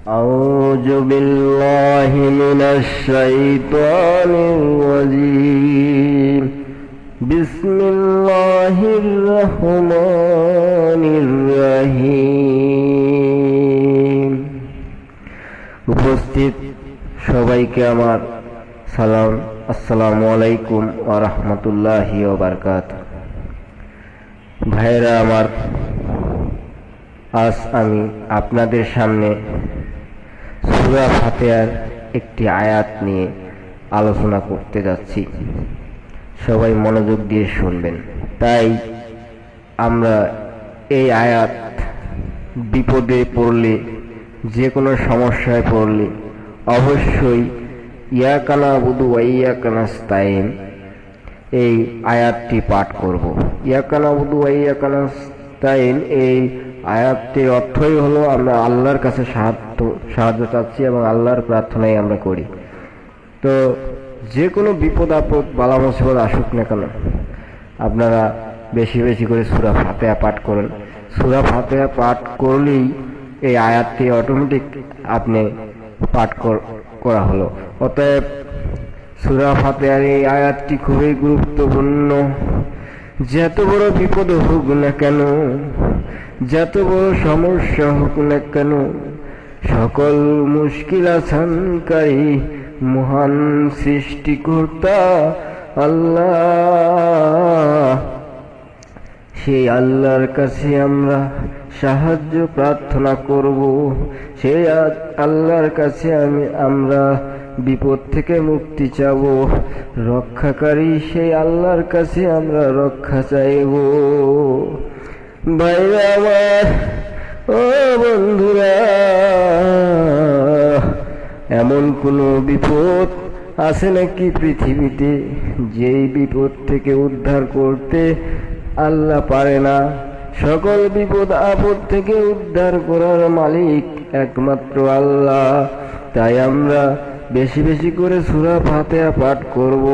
أعوذ بالله من الشيطان الرجيم بسم الله الرحمن الرحيم উপস্থিত সবাইকে আমার সালাম, আসসালামু আলাইকুম ওয়া রাহমাতুল্লাহি ওয়া বারাকাতুহু। ভাইরা আমার, আজ আমি আপনাদের সামনে সূরা ফাতিহার একটি আয়াত নিয়ে আলোচনা করতে যাচ্ছি। সবাই মনোযোগ দিয়ে শুনবেন। তাই আমরা এই আয়াত বিপদে পড়লে, যে কোনো সমস্যায় পড়লে অবশ্যই ইয়াকা না'বুদু ওয়া ইয়াকা নাস্তাইন এই আয়াতটি পাঠ করব। ইয়াকা না'বুদু ওয়া ইয়াকা নাস্তাইন এই আয়াতটির অর্থই হলো আমরা আল্লাহর কাছে সাহায্য চাচ্ছি এবং আল্লাহর প্রার্থনাই আমরা করি। তো যে কোনো বিপদ আপদ বালা মুসিবত আসুক না কেন, আপনারা বেশি বেশি করে সূরা ফাতিহা পাঠ করুন। সূরা ফাতিহা পাঠ করলেই এই আয়াতটি অটোমেটিক আপনি পাঠ করা হলো। অতএব সূরা ফাতিহার এই আয়াতটি খুবই গুরুত্বপূর্ণ। যত বড় বিপদ হোক না কেন, যত বড় সমস্যা হোক না কেন, সকল মুশকিল আসানকারী মহান সৃষ্টিকর্তা আল্লাহ, সেই আল্লাহর কাছে আমরা সাহায্য প্রার্থনা করব। সেই আল্লাহর কাছে আমরা বিপদ থেকে মুক্তি চাব। রক্ষাকারী সেই আল্লাহর কাছে আমরা রক্ষা চাইব। ভাইরা আমার, ও বন্ধুরা, এমন কোনো বিপদ আছে নাকি পৃথিবীতে যেই বিপদ থেকে উদ্ধার করতে আল্লাহ পারে না? সকল বিপদ আপদ থেকে উদ্ধার করার মালিক একমাত্র আল্লাহ। তাই আমরা বেশি বেশি করে সূরা ফাতিহা পাঠ করব।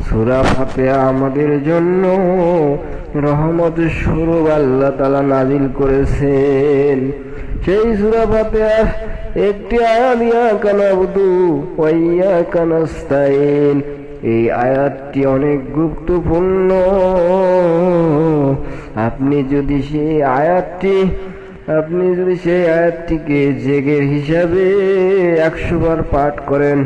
সূরা ফাতিহা আমাদের জন্য রহমতের স্বরূপ আল্লাহ তাআলা নাজিল করেছেন। সেই সূরা ফাতিহার একটি আয়াত ইয়াকা না'বুদু ওয়া ইয়াকা নাস্তাইন, এই আয়াতটি অনেক গুরুত্বপূর্ণ। আপনি যদি সেই আয়াতটিকে জেগের হিসাবে 100 বার পাঠ করেন,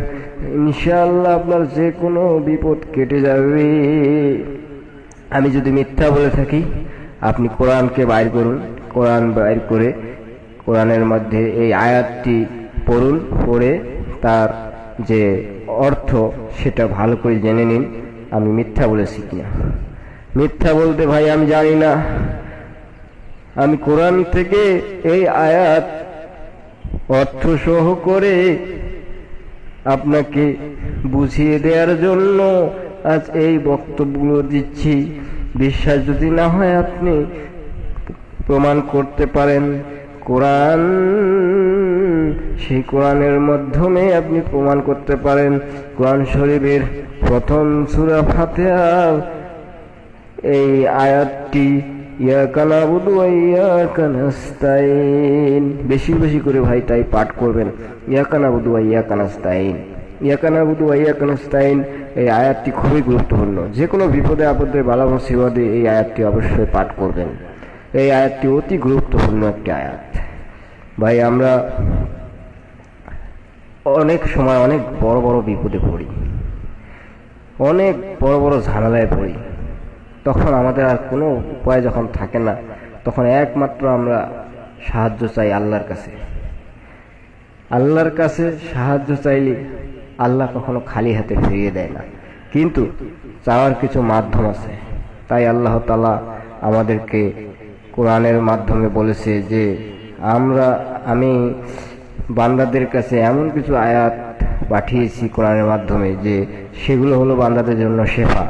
ইনশাআল্লাহ আপনার যে কোনো বিপদ কেটে যাবে। আমি যদি মিথ্যা বলে থাকি, আপনি কোরআনকে বাইর করুন। কোরআন বাইর করে কোরআনের মধ্যে এই আয়াতটি পড়ুন, পড়ে তার যে অর্থ সেটা ভালো করে জেনে নিন আমি মিথ্যা বলেছি কিনা। মিথ্যা বলতে ভাই আমি জানি না। আমি কোরআন থেকে এই আয়াত অর্থ সহ করে আপনাকে বুঝিয়ে দেওয়ার জন্য আজ এই বক্তব্যগুলো দিচ্ছি। বিশ্বাস যদি না হয় আপনি প্রমাণ করতে পারেন। কোরআন, সেই কোরআনের মাধ্যমে আপনি প্রমাণ করতে পারেন। কোরআন শরীফের প্রথম সূরা ফাতিহার এই আয়াতটি ইয়াকা না'বুদু ওয়া ইয়াকা নাস্তাইন, বেশি বেশি করে ভাই তাই পাঠ করবেন। ইয়াকা না'বুদু ওয়া ইয়াকা নাস্তাইন, ইয়াকা না'বুদু ওয়া ইয়াকা নাস্তাইন এই আয়াতটি খুবই গুরুত্বপূর্ণ। যে কোনো বিপদে আপদে বালা মুসিবতে এই আয়াতটি অবশ্যই পাঠ করবেন। এই আয়াতটি অতি গুরুত্বপূর্ণ একটি আয়াত। ভাই আমরা অনেক সময় অনেক বড় বড় বিপদে পড়ি, অনেক বড় বড় ঝামেলায় পড়ি। তখন আমাদের আর কোনো উপায় যখন থাকে না, তখন একমাত্র আমরা সাহায্য চাই আল্লাহর কাছে। আল্লাহর কাছে সাহায্য চাইলে আল্লাহ কখনো খালি হাতে ফিরিয়ে দেয় না, কিন্তু চাওয়ার কিছু মাধ্যম আছে। তাই আল্লাহ তাআলা আমাদেরকে কোরআনের মাধ্যমে বলেছে যে আমি বান্দাদের কাছে এমন কিছু আয়াত পাঠিয়েছি কোরআনের মাধ্যমে যে সেগুলো হলো বান্দাদের জন্য শেফা।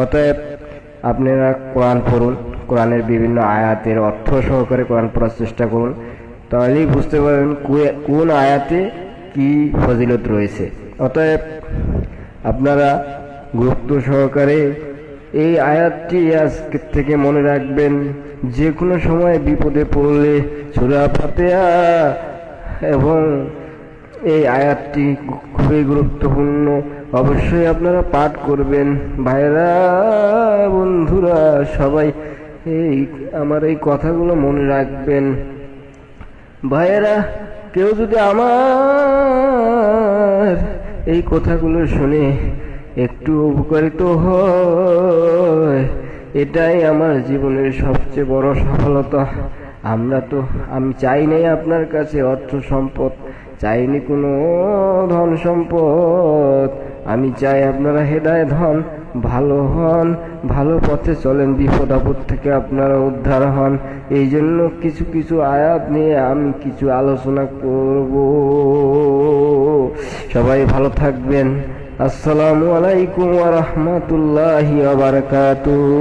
অতএব আপনারা কোরআন পড়ুন, কোরআনের বিভিন্ন আয়াতের অর্থ সহকারে কোরআন পড়ার চেষ্টা করুন। তাহলেই বুঝতে পারবেন কোন আয়াতে কি ফজিলত রয়েছে। অতএব আপনারা গুরুত্ব সহকারে এই আয়াতটি আজকে থেকে মনে রাখবেন। যে কোনো সময় বিপদে পড়লে সূরা ফাতিহা এবং এই আয়াতটি খুবই গুরুত্বপূর্ণ, অবশ্যই আপনারা পাঠ করবেন। ভাইরা, বন্ধুরা, সবাই আমার এই কথাগুলো মনে রাখবেন। ভাইয়েরা, কেউ যদি আমার এই কথাগুলো শুনে একটু উপকারিত হয়, এটাই আমার জীবনের সবচেয়ে বড় সফলতা। আমি চাই নাই আপনার কাছে অর্থ সম্পদ, চাইনি কোনো ধন সম্পদ। আমি চাই আপনারা হেদায়েত হন, ভালো হন, ভালো পথে চলেন, বিপদ আপদ থেকে আপনারা উদ্ধার হন। এই জন্য কিছু কিছু আয়াত নিয়ে আমি কিছু আলোচনা করব। সবাই ভালো থাকবেন। আসসালামু আলাইকুম ওয়া রাহমাতুল্লাহি ওয়া বারাকাতুহু।